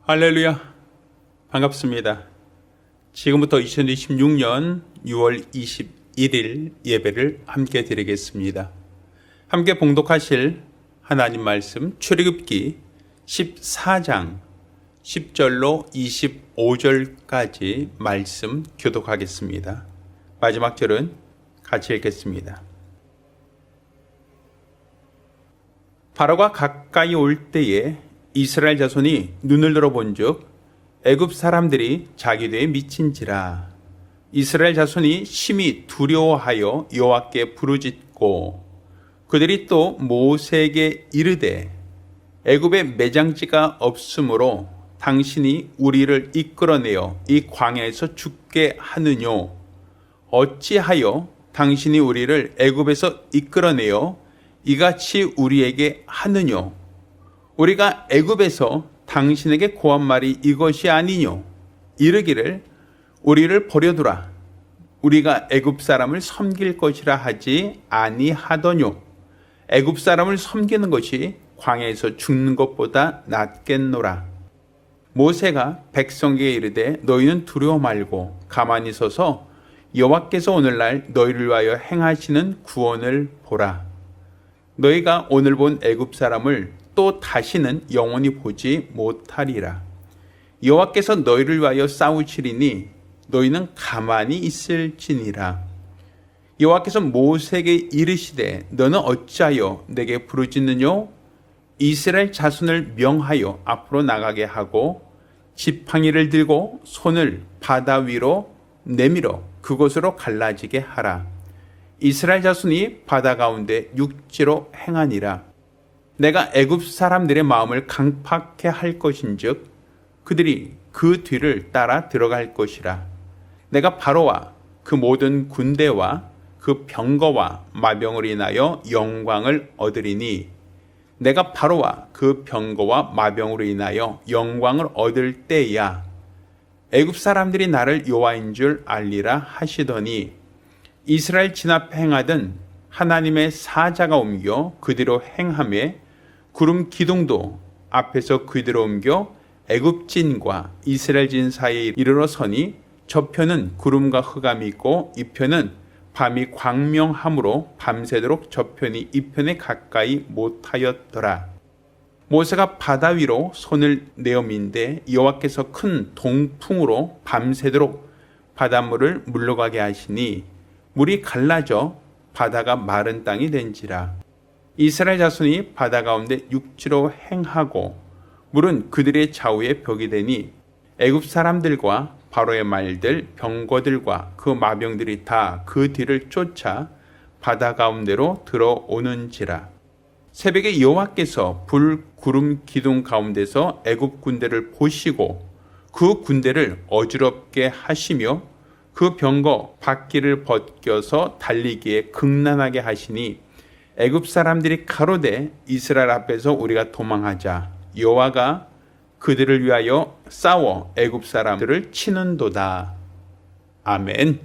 할렐루야, 반갑습니다. 지금부터 2026년 6월 21일 예배를 함께 드리겠습니다. 함께 봉독하실 하나님 말씀 출애굽기 14장 10절로 25절까지 말씀 교독하겠습니다. 마지막 절은 같이 읽겠습니다. 바로가 가까이 올 때에 이스라엘 자손이 눈을 들어본즉 애굽 사람들이 자기들에 미친지라. 이스라엘 자손이 심히 두려워하여 여호와께 부르짖고 그들이 또 모세에게 이르되 애굽에 매장지가 없으므로 당신이 우리를 이끌어내어 이 광야에서 죽게 하느뇨. 어찌하여 당신이 우리를 애굽에서 이끌어내어 이같이 우리에게 하느뇨. 우리가 애굽에서 당신에게 고한 말이 이것이 아니뇨. 이르기를 우리를 버려두라. 우리가 애굽 사람을 섬길 것이라 하지 아니하더뇨. 애굽 사람을 섬기는 것이 광야에서 죽는 것보다 낫겠노라. 모세가 백성에게 이르되 너희는 두려워 말고 가만히 서서 여호와께서 오늘날 너희를 위하여 행하시는 구원을 보라. 너희가 오늘 본 애굽 사람을 또 다시는 영원히 보지 못하리라. 여호와께서 너희를 위하여 싸우시리니 너희는 가만히 있을지니라. 여호와께서 모세에게 이르시되 너는 어찌하여 내게 부르짖느뇨? 이스라엘 자손을 명하여 앞으로 나가게 하고 지팡이를 들고 손을 바다 위로 내밀어 그곳으로 갈라지게 하라. 이스라엘 자손이 바다 가운데 육지로 행하니라. 내가 애굽 사람들의 마음을 강팍해 할 것인즉 그들이 그 뒤를 따라 들어갈 것이라. 내가 바로와 그 모든 군대와 그 병거와 마병을 인하여 영광을 얻으리니 내가 바로와 그 병거와 마병으로 인하여 영광을 얻을 때야 애굽 사람들이 나를 여호와인 줄 알리라 하시더니 이스라엘 진 앞에 행하던 하나님의 사자가 옮겨 그대로 행하며 구름 기둥도 앞에서 그대로 옮겨 애굽진과 이스라엘진 사이에 이르러 서니 저편은 구름과 흑암이 있고 이편은 밤이 광명함으로 밤새도록 저편이 이편에 가까이 못하였더라. 모세가 바다 위로 손을 내어 민데 여호와께서 큰 동풍으로 밤새도록 바닷물을 물러가게 하시니 물이 갈라져 바다가 마른 땅이 된지라. 이스라엘 자손이 바다 가운데 육지로 행하고 물은 그들의 좌우에 벽이 되니 애굽 사람들과 바로의 말들 병거들과 그 마병들이 다 그 뒤를 쫓아 바다 가운데로 들어오는지라. 새벽에 여호와께서 불 구름 기둥 가운데서 애굽 군대를 보시고 그 군대를 어지럽게 하시며 그 병거 바퀴를 벗겨서 달리기에 극난하게 하시니 애굽 사람들이 가로되 이스라엘 앞에서 우리가 도망하자. 여호와가 그들을 위하여 싸워 애굽 사람들을 치는도다. 아멘.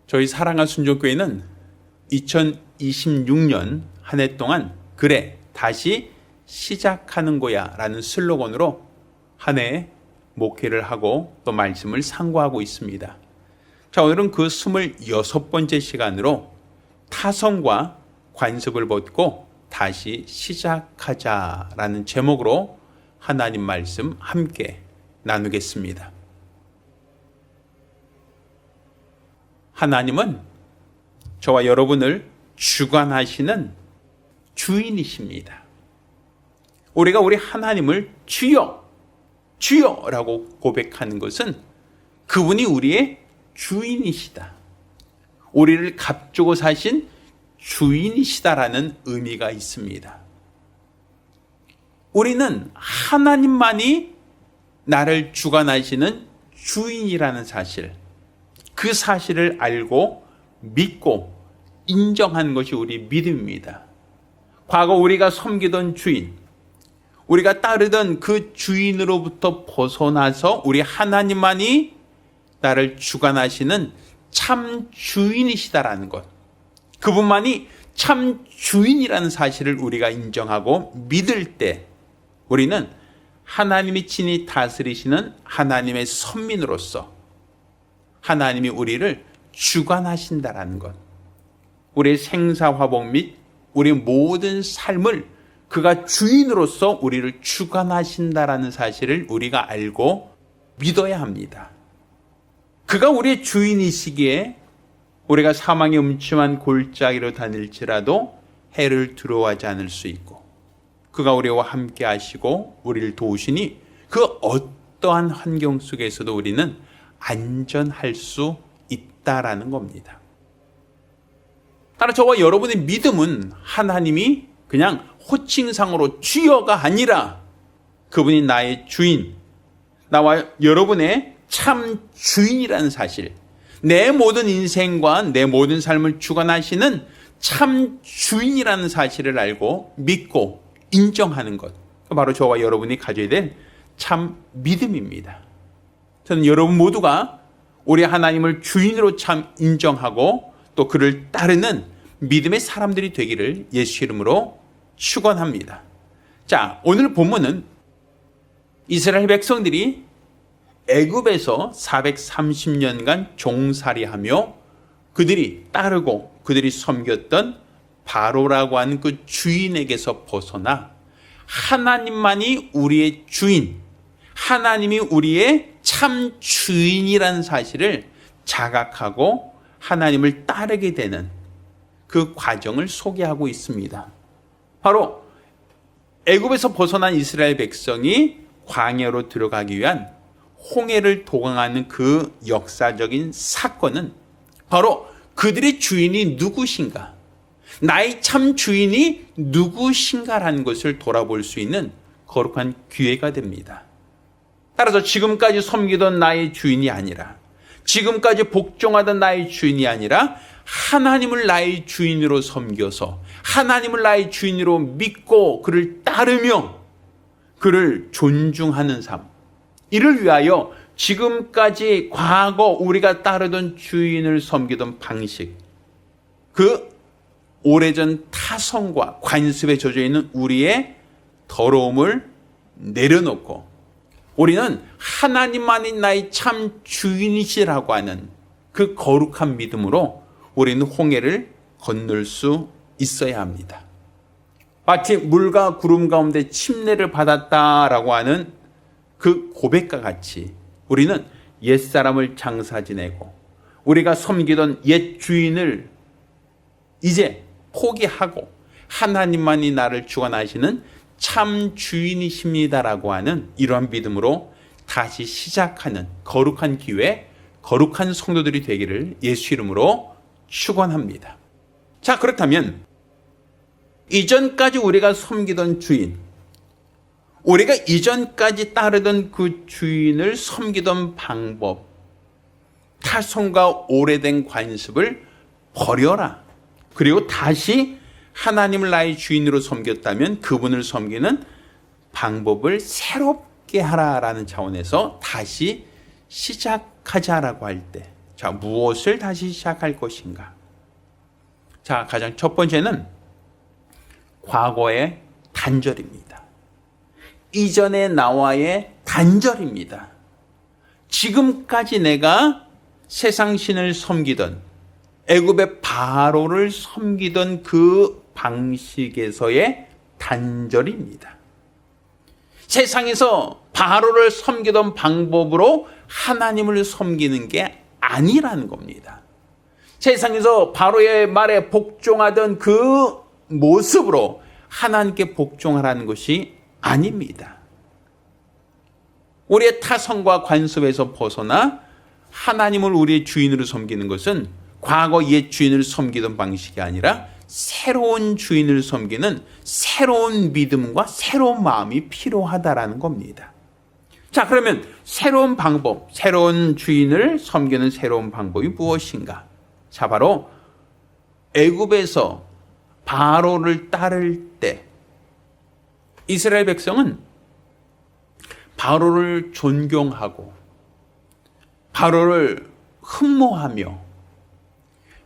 저희 사랑하는 순종교회는 2026년 한 해 동안 그래 다시 시작하는 거야 라는 슬로건으로 한 해 목회를 하고 또 말씀을 상고하고 있습니다. 자, 오늘은 그 26번째 시간으로 타성과 관습을 벗고 다시 시작하자라는 제목으로 하나님 말씀 함께 나누겠습니다. 하나님은 저와 여러분을 주관하시는 주인이십니다. 우리가 우리 하나님을 주여, 주여라고 고백하는 것은 그분이 우리의 주인이시다. 우리를 값주고 사신 주인이시다라는 의미가 있습니다. 우리는 하나님만이 나를 주관하시는 주인이라는 사실, 그 사실을 알고 믿고 인정하는 것이 우리 믿음입니다. 과거 우리가 섬기던 주인, 우리가 따르던 그 주인으로부터 벗어나서 우리 하나님만이 나를 주관하시는 참 주인이시다라는 것, 그분만이 참 주인이라는 사실을 우리가 인정하고 믿을 때 우리는 하나님이 친히 다스리시는 하나님의 선민으로서 하나님이 우리를 주관하신다라는 것, 우리의 생사화복 및 우리의 모든 삶을 그가 주인으로서 우리를 주관하신다라는 사실을 우리가 알고 믿어야 합니다. 그가 우리의 주인이시기에 우리가 사망의 음침한 골짜기로 다닐지라도 해를 두려워하지 않을 수 있고, 그가 우리와 함께 하시고 우리를 도우시니 그 어떠한 환경 속에서도 우리는 안전할 수 있다라는 겁니다. 따라 저와 여러분의 믿음은 하나님이 그냥 호칭상으로 주여가 아니라 그분이 나의 주인, 나와 여러분의 참 주인이라는 사실, 내 모든 인생과 내 모든 삶을 주관하시는 참 주인이라는 사실을 알고 믿고 인정하는 것, 바로 저와 여러분이 가져야 될 참 믿음입니다. 저는 여러분 모두가 우리 하나님을 주인으로 참 인정하고 또 그를 따르는 믿음의 사람들이 되기를 예수 이름으로 축원합니다. 자, 오늘 본문은 이스라엘 백성들이 애굽에서 430년간 종살이하며 그들이 따르고 그들이 섬겼던 바로라고 하는 그 주인에게서 벗어나 하나님만이 우리의 주인, 하나님이 우리의 참 주인이라는 사실을 자각하고 하나님을 따르게 되는 그 과정을 소개하고 있습니다. 바로 애굽에서 벗어난 이스라엘 백성이 광야로 들어가기 위한 홍해를 동항하는 그 역사적인 사건은 바로 그들의 주인이 누구신가, 나의 참 주인이 누구신가라는 것을 돌아볼 수 있는 거룩한 기회가 됩니다. 따라서 지금까지 섬기던 나의 주인이 아니라, 지금까지 복종하던 나의 주인이 아니라 하나님을 나의 주인으로 섬겨서 하나님을 나의 주인으로 믿고 그를 따르며 그를 존중하는 삶, 이를 위하여 지금까지 과거 우리가 따르던 주인을 섬기던 방식, 그 오래전 타성과 관습에 젖어 있는 우리의 더러움을 내려놓고 우리는 하나님만이 나의 참 주인이시라고 하는 그 거룩한 믿음으로 우리는 홍해를 건널 수 있어야 합니다. 마치 물과 구름 가운데 침례를 받았다라고 하는 그 고백과 같이 우리는 옛사람을 장사 지내고 우리가 섬기던 옛 주인을 이제 포기하고 하나님만이 나를 주관하시는 참 주인이십니다라고 하는 이러한 믿음으로 다시 시작하는 거룩한 기회, 거룩한 성도들이 되기를 예수 이름으로 축원합니다. 자, 그렇다면 이전까지 우리가 섬기던 주인, 우리가 이전까지 따르던 그 주인을 섬기던 방법, 타성과 오래된 관습을 버려라. 그리고 다시 하나님을 나의 주인으로 섬겼다면 그분을 섬기는 방법을 새롭게 하라라는 차원에서 다시 시작하자라고 할 때, 자, 무엇을 다시 시작할 것인가? 자, 가장 첫 번째는 과거의 단절입니다. 이전의 나와의 단절입니다. 지금까지 내가 세상 신을 섬기던, 애굽의 바로를 섬기던 그 방식에서의 단절입니다. 세상에서 바로를 섬기던 방법으로 하나님을 섬기는 게 아니라는 겁니다. 세상에서 바로의 말에 복종하던 그 모습으로 하나님께 복종하라는 것이 아닙니다. 우리의 타성과 관습에서 벗어나 하나님을 우리의 주인으로 섬기는 것은 과거 옛 주인을 섬기던 방식이 아니라 새로운 주인을 섬기는 새로운 믿음과 새로운 마음이 필요하다라는 겁니다. 자, 그러면 새로운 방법, 새로운 주인을 섬기는 새로운 방법이 무엇인가? 자, 바로 애굽에서 바로를 따를 때 이스라엘 백성은 바로를 존경하고 바로를 흠모하며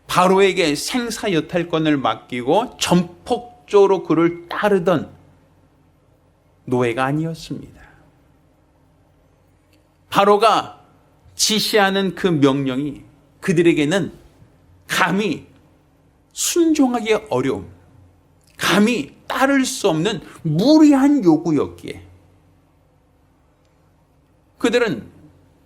바로에게 생사여탈권을 맡기고 전폭적으로 그를 따르던 노예가 아니었습니다. 바로가 지시하는 그 명령이 그들에게는 감히 순종하기 어려움, 감히 따를 수 없는 무리한 요구였기에 그들은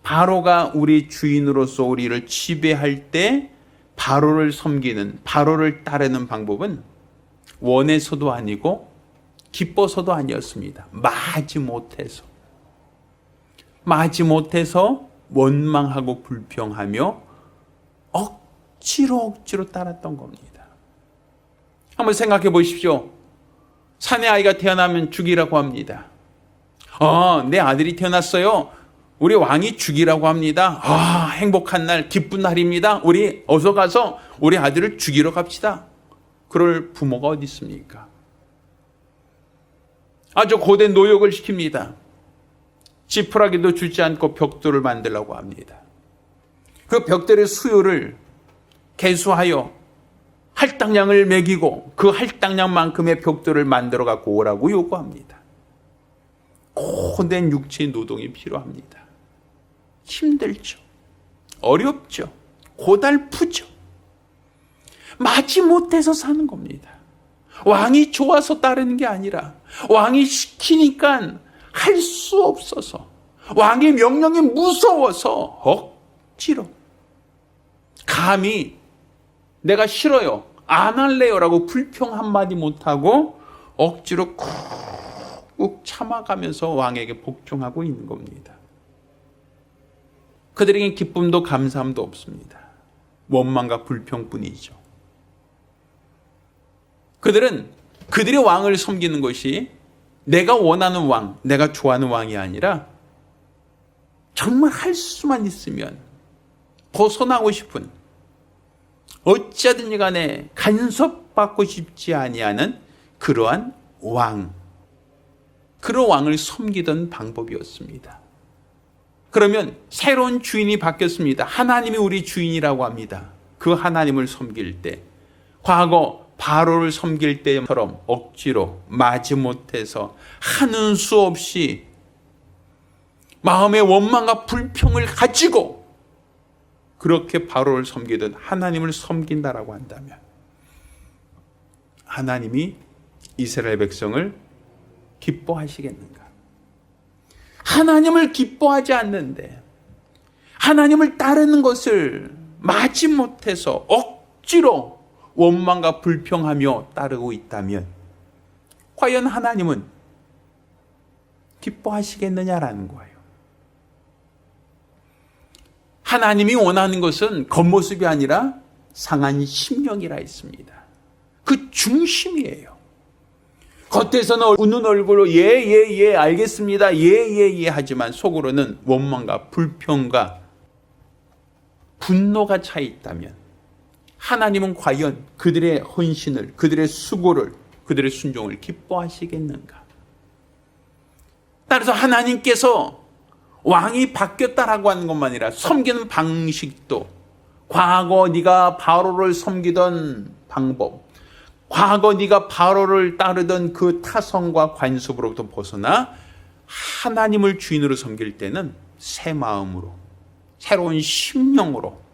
바로가 우리 주인으로서 우리를 지배할 때 바로를 섬기는, 바로를 따르는 방법은 원해서도 아니고 기뻐서도 아니었습니다. 마지 못해서 원망하고 불평하며 억지로 따랐던 겁니다. 한번 생각해 보십시오. 사내 아이가 태어나면 죽이라고 합니다. 내 아들이 태어났어요. 우리 왕이 죽이라고 합니다. 행복한 날, 기쁜 날입니다. 우리 어서 가서 우리 아들을 죽이러 갑시다. 그럴 부모가 어디 있습니까? 아주 고된 노역을 시킵니다. 지푸라기도 주지 않고 벽돌을 만들라고 합니다. 그 벽돌의 수요를 계수하여 할당량을 매기고 그 할당량만큼의 벽돌을 만들어 갖고 오라고 요구합니다. 고된 육체의 노동이 필요합니다. 힘들죠. 어렵죠. 고달프죠. 마지 못해서 사는 겁니다. 왕이 좋아서 따르는 게 아니라 왕이 시키니까 할 수 없어서, 왕의 명령이 무서워서 억지로, 감히 내가 싫어요, 안 할래요 라고 불평 한마디 못하고 억지로 꾹꾹 참아가면서 왕에게 복종하고 있는 겁니다. 그들에겐 기쁨도 감사함도 없습니다. 원망과 불평뿐이죠. 그들은 그들의 왕을 섬기는 것이 내가 원하는 왕, 내가 좋아하는 왕이 아니라 정말 할 수만 있으면 벗어나고 싶은, 어찌하든지 간에 간섭받고 싶지 아니하는 그러한 왕, 그런 왕을 섬기던 방법이었습니다. 그러면 새로운 주인이 바뀌었습니다. 하나님이 우리 주인이라고 합니다. 그 하나님을 섬길 때, 과거 바로를 섬길 때처럼 억지로 마지못해서 하는 수 없이 마음의 원망과 불평을 가지고 그렇게 바로를 섬기던 하나님을 섬긴다라고 한다면 하나님이 이스라엘 백성을 기뻐하시겠는가? 하나님을 기뻐하지 않는데 하나님을 따르는 것을 마지못해서 억지로 원망과 불평하며 따르고 있다면 과연 하나님은 기뻐하시겠느냐라는 거예요. 하나님이 원하는 것은 겉모습이 아니라 상한 심령이라 했습니다. 그 중심이에요. 겉에서는 웃는 얼굴로 예 알겠습니다 예 하지만 속으로는 원망과 불평과 분노가 차 있다면 하나님은 과연 그들의 헌신을, 그들의 수고를, 그들의 순종을 기뻐하시겠는가? 따라서 하나님께서 왕이 바뀌었다라고 하는 것만 아니라 섬기는 방식도, 과거 네가 바로를 섬기던 방법, 과거 네가 바로를 따르던 그 타성과 관습으로부터 벗어나 하나님을 주인으로 섬길 때는 새 마음으로, 새로운 심령으로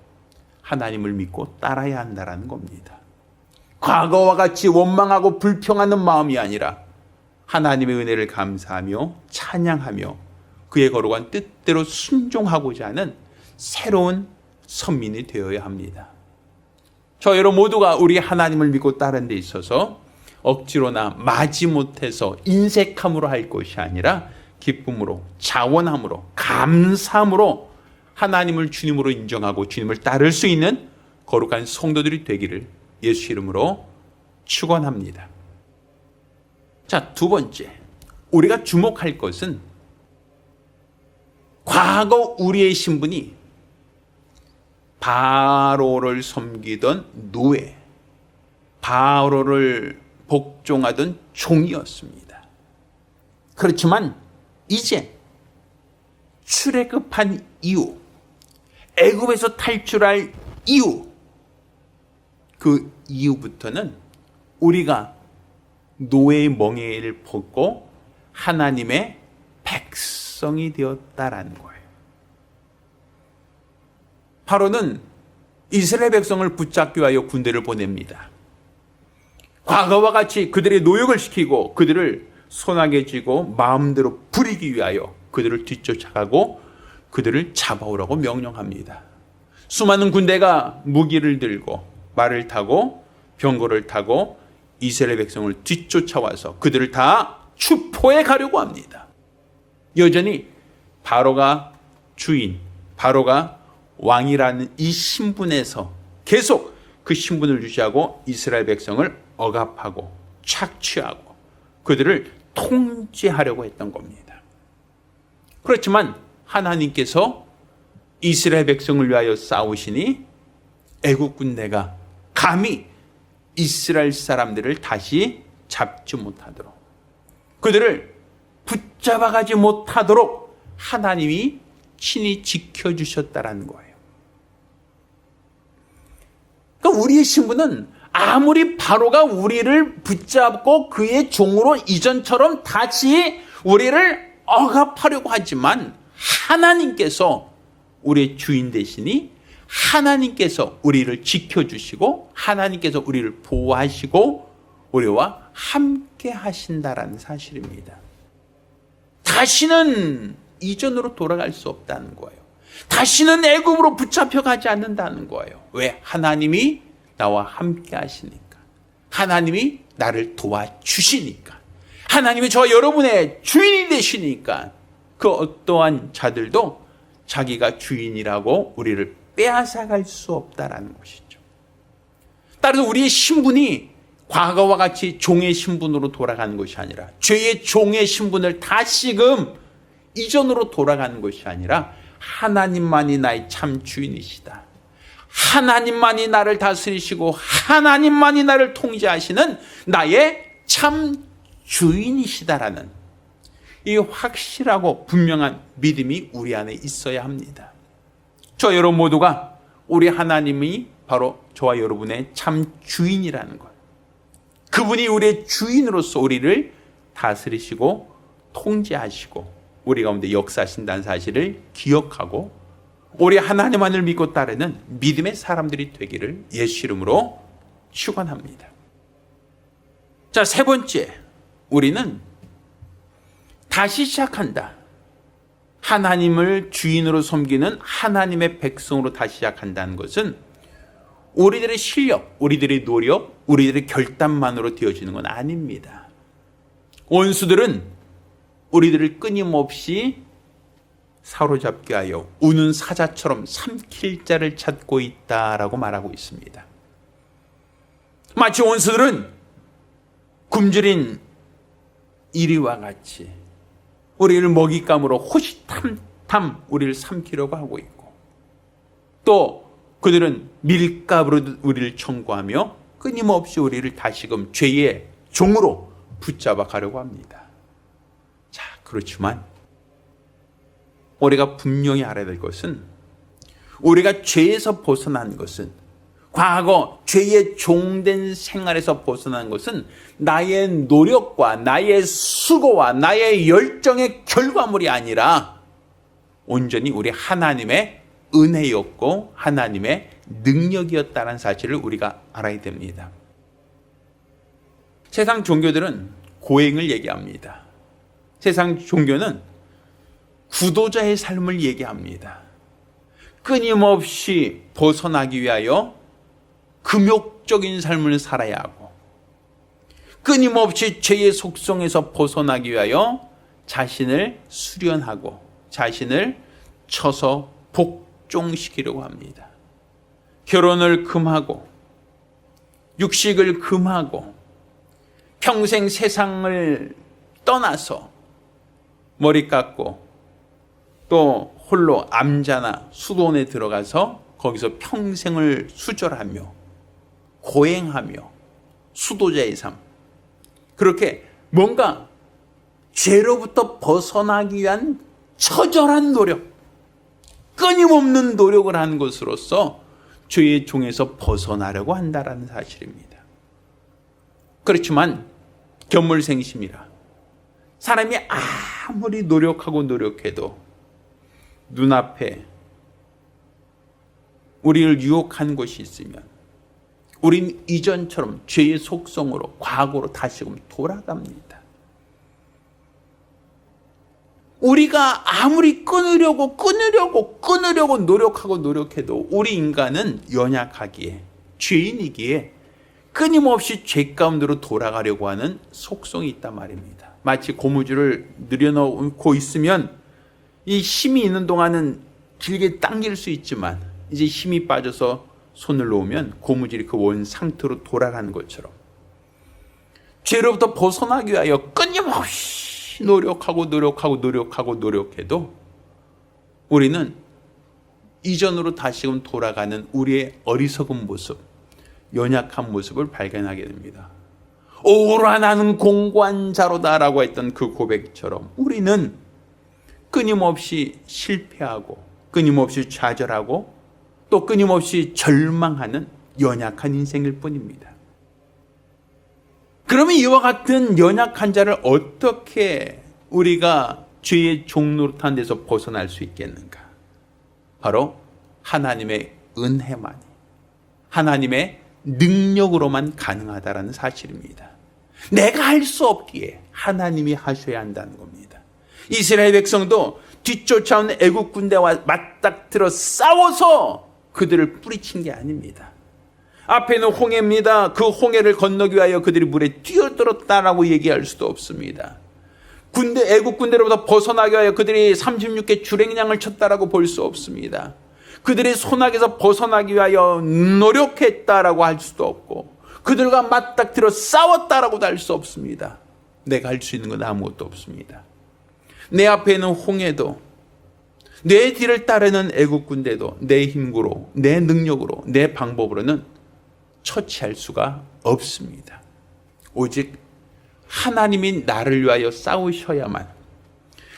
하나님을 믿고 따라야 한다는 겁니다. 과거와 같이 원망하고 불평하는 마음이 아니라 하나님의 은혜를 감사하며 찬양하며 그의 거룩한 뜻대로 순종하고자 하는 새로운 선민이 되어야 합니다. 저 여러분 모두가 우리 하나님을 믿고 따르는 데 있어서 억지로나 마지못해서 인색함으로 할 것이 아니라 기쁨으로, 자원함으로, 감사함으로 하나님을 주님으로 인정하고 주님을 따를 수 있는 거룩한 성도들이 되기를 예수 이름으로 축원합니다. 자, 두 번째, 우리가 주목할 것은 과거 우리의 신분이 바로를 섬기던 노예, 바로를 복종하던 종이었습니다. 그렇지만 이제 출애굽한 이후, 애굽에서 탈출할 이후, 그 이후부터는 우리가 노예의 멍에를 벗고 하나님의 백성이 되었다라는 거예요. 바로는 이스라엘 백성을 붙잡기 위하여 군대를 보냅니다. 과거와 같이 그들의 노역을 시키고 그들을 손아귀에 쥐고 마음대로 부리기 위하여 그들을 뒤쫓아가고 그들을 잡아오라고 명령합니다. 수많은 군대가 무기를 들고 말을 타고 병거를 타고 이스라엘 백성을 뒤쫓아와서 그들을 다 추포해 가려고 합니다. 여전히 바로가 주인, 바로가 왕이라는 이 신분에서 계속 그 신분을 유지하고 이스라엘 백성을 억압하고 착취하고 그들을 통제하려고 했던 겁니다. 그렇지만 하나님께서 이스라엘 백성을 위하여 싸우시니 애국 군대가 감히 이스라엘 사람들을 다시 잡지 못하도록, 그들을 붙잡아가지 못하도록 하나님이 친히 지켜주셨다라는 거예요. 그러니까 우리의 신분은 아무리 바로가 우리를 붙잡고 그의 종으로 이전처럼 다시 우리를 억압하려고 하지만 하나님께서 우리의 주인 되시니 하나님께서 우리를 지켜주시고 하나님께서 우리를 보호하시고 우리와 함께 하신다라는 사실입니다. 다시는 이전으로 돌아갈 수 없다는 거예요. 다시는 애굽으로 붙잡혀 가지 않는다는 거예요. 왜? 하나님이 나와 함께 하시니까. 하나님이 나를 도와주시니까. 하나님이 저와 여러분의 주인이 되시니까 그 어떠한 자들도 자기가 주인이라고 우리를 빼앗아갈 수 없다라는 것이죠. 따라서 우리의 신분이 과거와 같이 종의 신분으로 돌아가는 것이 아니라 죄의 종의 신분을 다시금 이전으로 돌아가는 것이 아니라 하나님만이 나의 참 주인이시다. 하나님만이 나를 다스리시고 하나님만이 나를 통제하시는 나의 참 주인이시다라는 이 확실하고 분명한 믿음이 우리 안에 있어야 합니다. 저 여러분 모두가 우리 하나님이 바로 저와 여러분의 참 주인이라는 것. 그분이 우리의 주인으로서 우리를 다스리시고 통제하시고 우리 가운데 역사하신다는 사실을 기억하고 우리 하나님만을 믿고 따르는 믿음의 사람들이 되기를 예수 이름으로 축원합니다. 자, 세 번째, 우리는 다시 시작한다. 하나님을 주인으로 섬기는 하나님의 백성으로 다시 시작한다는 것은 우리들의 실력, 우리들의 노력, 우리들의 결단만으로 되어지는 건 아닙니다. 원수들은 우리들을 끊임없이 사로잡게 하여 우는 사자처럼 삼킬 자를 찾고 있다라고 말하고 있습니다. 마치 원수들은 굶주린 이리와 같이 우리를 먹잇감으로 호시탐탐 우리를 삼키려고 하고 있고, 또 그들은 밀가루로 우리를 청구하며 끊임없이 우리를 다시금 죄의 종으로 붙잡아 가려고 합니다. 자, 그렇지만 우리가 분명히 알아야 될 것은, 우리가 죄에서 벗어난 것은, 과거 죄의 종된 생활에서 벗어난 것은 나의 노력과 나의 수고와 나의 열정의 결과물이 아니라 온전히 우리 하나님의 은혜였고 하나님의 능력이었다는 사실을 우리가 알아야 됩니다. 세상 종교들은 고행을 얘기합니다. 세상 종교는 구도자의 삶을 얘기합니다. 끊임없이 벗어나기 위하여 금욕적인 삶을 살아야 하고, 끊임없이 죄의 속성에서 벗어나기 위하여 자신을 수련하고 자신을 쳐서 복종시키려고 합니다. 결혼을 금하고 육식을 금하고 평생 세상을 떠나서 머리 깎고 또 홀로 암자나 수도원에 들어가서 거기서 평생을 수절하며 고행하며 수도자의 삶, 그렇게 뭔가 죄로부터 벗어나기 위한 처절한 노력, 끊임없는 노력을 하는 것으로서 죄의 종에서 벗어나려고 한다는 사실입니다. 그렇지만 견물생심이라 사람이 아무리 노력하고 노력해도 눈앞에 우리를 유혹한 것이 있으면 우린 이전처럼 죄의 속성으로 과거로 다시금 돌아갑니다. 우리가 아무리 끊으려고 노력하고 노력해도 우리 인간은 연약하기에 죄인이기에 끊임없이 죄 가운데로 돌아가려고 하는 속성이 있단 말입니다. 마치 고무줄을 늘여놓고 있으면 이 힘이 있는 동안은 길게 당길 수 있지만 이제 힘이 빠져서 손을 놓으면 고무줄이 그 원 상태로 돌아가는 것처럼 죄로부터 벗어나기 위하여 끊임없이 노력해도 우리는 이전으로 다시금 돌아가는 우리의 어리석은 모습, 연약한 모습을 발견하게 됩니다. 오라 나는 공고한 자로다라고 했던 그 고백처럼 우리는 끊임없이 실패하고 끊임없이 좌절하고 또 끊임없이 절망하는 연약한 인생일 뿐입니다. 그러면 이와 같은 연약한 자를 어떻게 우리가 죄의 종노릇한 데서 벗어날 수 있겠는가? 바로 하나님의 은혜만이, 하나님의 능력으로만 가능하다라는 사실입니다. 내가 할 수 없기에 하나님이 하셔야 한다는 겁니다. 이스라엘 백성도 뒤쫓아온 애국 군대와 맞닥뜨려 싸워서 그들을 뿌리친 게 아닙니다. 앞에는 홍해입니다. 그 홍해를 건너기 위하여 그들이 물에 뛰어들었다라고 얘기할 수도 없습니다. 애국 군대로부터 벗어나기 위하여 그들이 36개 주랭량을 쳤다라고 볼 수 없습니다. 그들이 손아귀에서 벗어나기 위하여 노력했다라고 할 수도 없고 그들과 맞닥뜨려 싸웠다라고도 할 수 없습니다. 내가 할 수 있는 건 아무것도 없습니다. 내 앞에 있는 홍해도 내 뒤를 따르는 애국 군대도 내 힘으로, 내 능력으로, 내 방법으로는 처치할 수가 없습니다. 오직 하나님이 나를 위하여 싸우셔야만,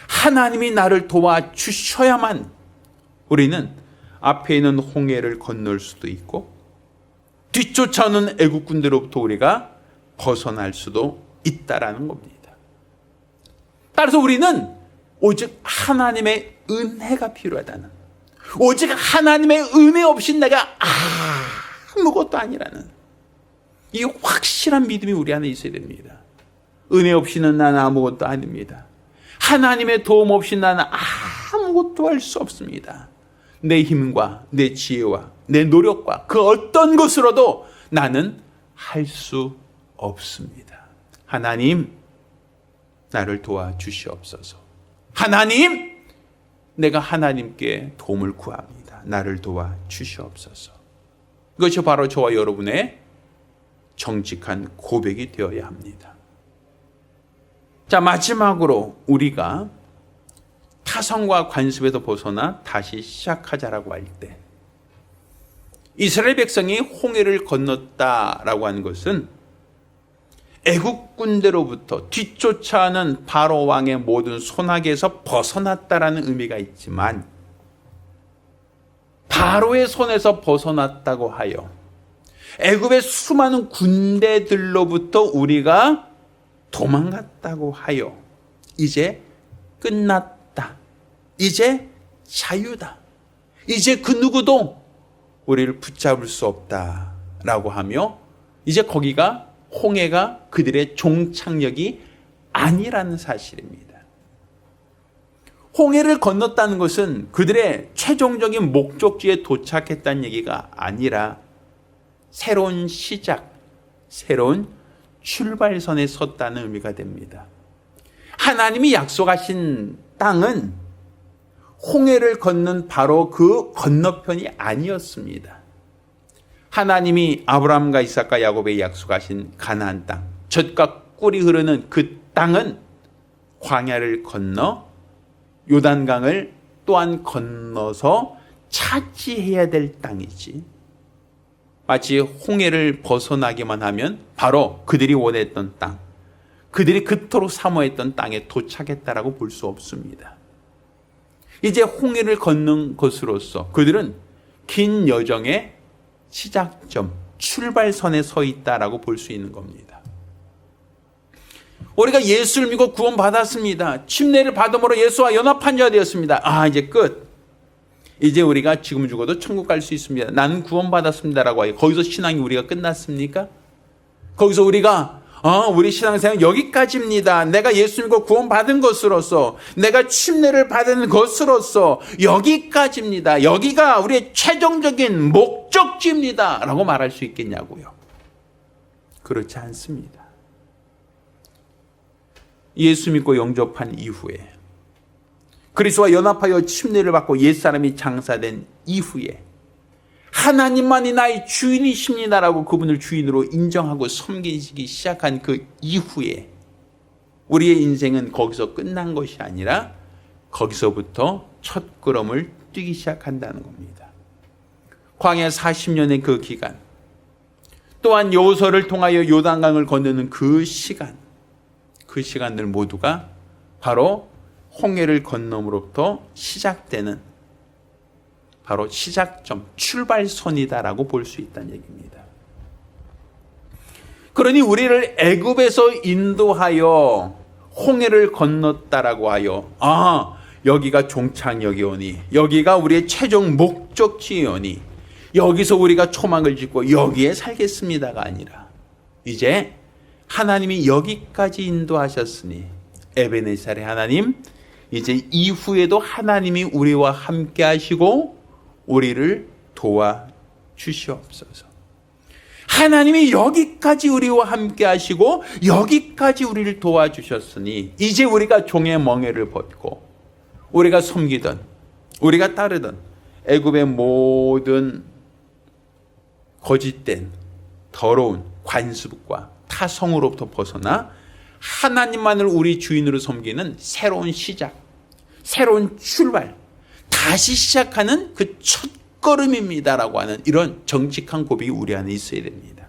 하나님이 나를 도와주셔야만 우리는 앞에 있는 홍해를 건널 수도 있고 뒤쫓아오는 애국 군대로부터 우리가 벗어날 수도 있다라는 겁니다. 따라서 우리는 오직 하나님의 은혜가 필요하다는, 오직 하나님의 은혜 없이 내가 아무것도 아니라는 이 확실한 믿음이 우리 안에 있어야 됩니다. 은혜 없이는 나는 아무것도 아닙니다. 하나님의 도움 없이 나는 아무것도 할 수 없습니다. 내 힘과 내 지혜와 내 노력과 그 어떤 것으로도 나는 할 수 없습니다. 하나님, 나를 도와주시옵소서. 하나님, 내가 하나님께 도움을 구합니다. 나를 도와주시옵소서. 이것이 바로 저와 여러분의 정직한 고백이 되어야 합니다. 자, 마지막으로 우리가 타성과 관습에서 벗어나 다시 시작하자라고 할 때 이스라엘 백성이 홍해를 건넜다라고 하는 것은 애국 군대로부터 뒤쫓아오는 바로 왕의 모든 손아귀에서 벗어났다라는 의미가 있지만 바로의 손에서 벗어났다고 하여 애굽의 수많은 군대들로부터 우리가 도망갔다고 하여 이제 끝났다, 이제 자유다, 이제 그 누구도 우리를 붙잡을 수 없다라고 하며 이제 거기가 홍해가 그들의 종착역이 아니라는 사실입니다. 홍해를 건넜다는 것은 그들의 최종적인 목적지에 도착했다는 얘기가 아니라 새로운 시작, 새로운 출발선에 섰다는 의미가 됩니다. 하나님이 약속하신 땅은 홍해를 건넌 바로 그 건너편이 아니었습니다. 하나님이 아브라함과 이삭과 야곱에게 약속하신 가나안 땅, 젖과 꿀이 흐르는 그 땅은 광야를 건너 요단강을 또한 건너서 차지해야 될 땅이지, 마치 홍해를 벗어나기만 하면 바로 그들이 원했던 땅, 그들이 그토록 사모했던 땅에 도착했다라고 볼 수 없습니다. 이제 홍해를 건넌 것으로서 그들은 긴 여정의 시작점, 출발선에 서 있다라고 볼 수 있는 겁니다. 우리가 예수를 믿고 구원받았습니다. 침례를 받음으로 예수와 연합한 자가 되었습니다. 이제 끝. 이제 우리가 지금 죽어도 천국 갈 수 있습니다. 나는 구원받았습니다라고 하여 거기서 신앙이 우리가 끝났습니까? 거기서 우리가 우리 신앙생활 여기까지입니다. 내가 예수 믿고 구원받은 것으로서, 내가 침례를 받은 것으로서 여기까지입니다. 여기가 우리의 최종적인 목적지입니다. 라고 말할 수 있겠냐고요. 그렇지 않습니다. 예수 믿고 영접한 이후에, 그리스도와 연합하여 침례를 받고 옛사람이 장사된 이후에 하나님만이 나의 주인이십니다라고 그분을 주인으로 인정하고 섬기기 시작한 그 이후에 우리의 인생은 거기서 끝난 것이 아니라 거기서부터 첫 걸음을 뛰기 시작한다는 겁니다. 광야 40년의 그 기간, 또한 여호수아를 통하여 요단강을 건너는 그 시간들 모두가 바로 홍해를 건너므로부터 시작되는 바로 시작점, 출발선이다라고 볼 수 있다는 얘기입니다. 그러니 우리를 애굽에서 인도하여 홍해를 건넜다라고 하여 여기가 종착역이오니, 여기가 우리의 최종 목적지이오니 여기서 우리가 초막을 짓고 여기에 살겠습니다가 아니라 이제 하나님이 여기까지 인도하셨으니 에베네셀의 하나님, 이제 이후에도 하나님이 우리와 함께 하시고 우리를 도와주시옵소서. 하나님이 여기까지 우리와 함께 하시고 여기까지 우리를 도와주셨으니 이제 우리가 종의 멍에를 벗고 우리가 섬기던, 우리가 따르던 애굽의 모든 거짓된 더러운 관습과 타성으로부터 벗어나 하나님만을 우리 주인으로 섬기는 새로운 시작, 새로운 출발, 다시 시작하는 그 첫걸음입니다라고 하는 이런 정직한 고백이 우리 안에 있어야 됩니다.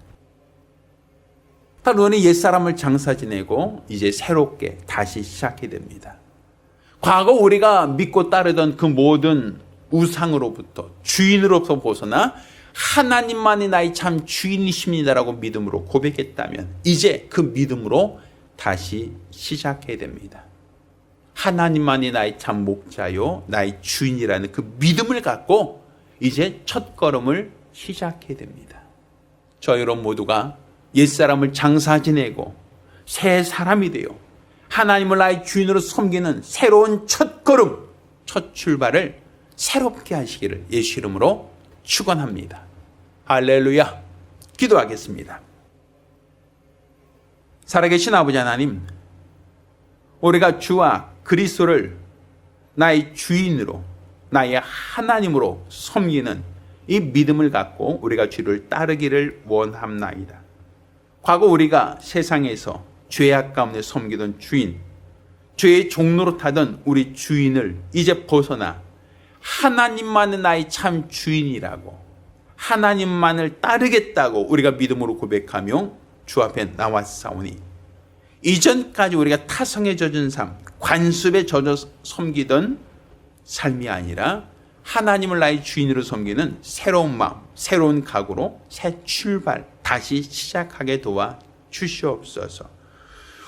우리는 옛사람을 장사 지내고 이제 새롭게 다시 시작해야 됩니다. 과거 우리가 믿고 따르던 그 모든 우상으로부터, 주인으로부터 벗어나 하나님만이 나의 참 주인이십니다라고 믿음으로 고백했다면 이제 그 믿음으로 다시 시작해야 됩니다. 하나님만이 나의 참 목자요 나의 주인이라는 그 믿음을 갖고 이제 첫걸음을 시작해야 됩니다. 저희 여러분 모두가 옛사람을 장사 지내고 새 사람이 되어 하나님을 나의 주인으로 섬기는 새로운 첫걸음, 첫 출발을 새롭게 하시기를 예수 이름으로 축원합니다. 할렐루야. 기도하겠습니다. 살아계신 아버지 하나님, 우리가 주와 그리스도를 나의 주인으로, 나의 하나님으로 섬기는 이 믿음을 갖고 우리가 주를 따르기를 원합나이다. 과거 우리가 세상에서 죄악 가운데 섬기던 주인, 죄의 종로로 타던 우리 주인을 이제 벗어나 하나님만은 나의 참 주인이라고, 하나님만을 따르겠다고 우리가 믿음으로 고백하며 주 앞에 나왔사오니 이전까지 우리가 타성에 젖은 삶, 관습에 젖어 섬기던 삶이 아니라 하나님을 나의 주인으로 섬기는 새로운 마음, 새로운 각오로 새 출발, 다시 시작하게 도와 주시옵소서.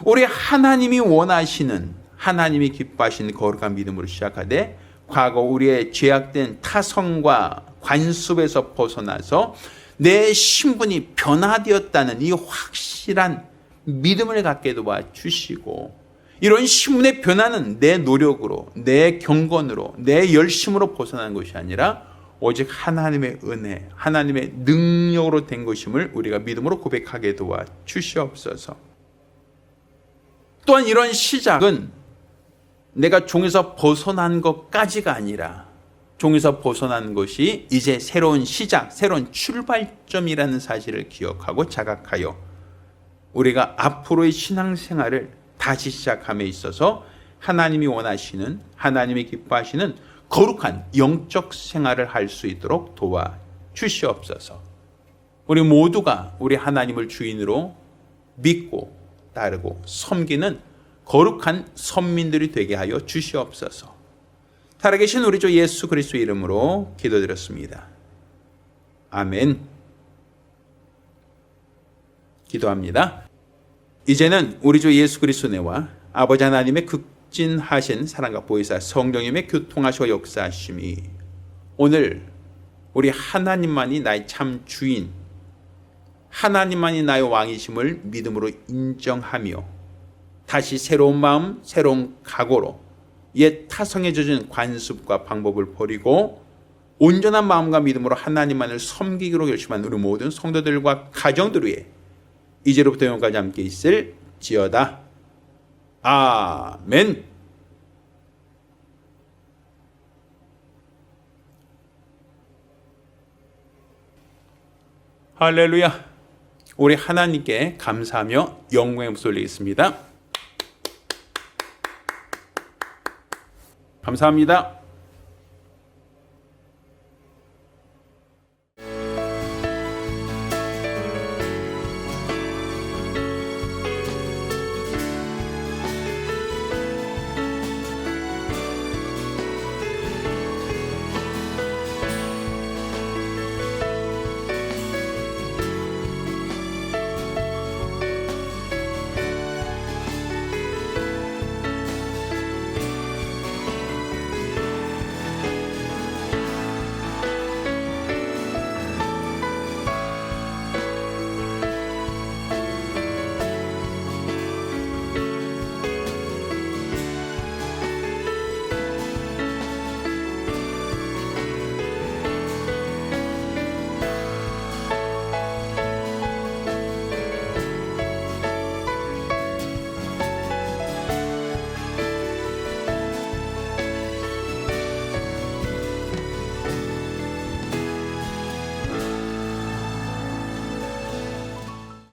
우리 하나님이 원하시는, 하나님이 기뻐하시는 거룩한 믿음으로 시작하되 과거 우리의 죄악된 타성과 관습에서 벗어나서 내 신분이 변화되었다는 이 확실한 믿음을 갖게 도와주시고, 이런 신분의 변화는 내 노력으로, 내 경건으로, 내 열심으로 벗어나는 것이 아니라 오직 하나님의 은혜, 하나님의 능력으로 된 것임을 우리가 믿음으로 고백하게 도와주시옵소서. 또한 이런 시작은 내가 종에서 벗어난 것까지가 아니라 종에서 벗어난 것이 이제 새로운 시작, 새로운 출발점이라는 사실을 기억하고 자각하여 우리가 앞으로의 신앙생활을 다시 시작함에 있어서 하나님이 원하시는, 하나님이 기뻐하시는 거룩한 영적 생활을 할 수 있도록 도와주시옵소서. 우리 모두가 우리 하나님을 주인으로 믿고 따르고 섬기는 거룩한 선민들이 되게 하여 주시옵소서. 살아계신 우리 주 예수 그리스도의 이름으로 기도드렸습니다. 아멘. 기도합니다. 이제는 우리 주 예수 그리스도의 은혜와 아버지 하나님의 극진하신 사랑과 보혜사 성령님의 교통하시고 역사하심이 오늘 우리 하나님만이 나의 참 주인, 하나님만이 나의 왕이심을 믿음으로 인정하며 다시 새로운 마음, 새로운 각오로 옛 타성에 젖은 관습과 방법을 버리고 온전한 마음과 믿음으로 하나님만을 섬기기로 결심한 우리 모든 성도들과 가정들 위해 이제로부터 영원까지 함께 있을지어다. 아멘. 할렐루야. 우리 하나님께 감사하며 영광의 목소리 올리겠습니다. 감사합니다.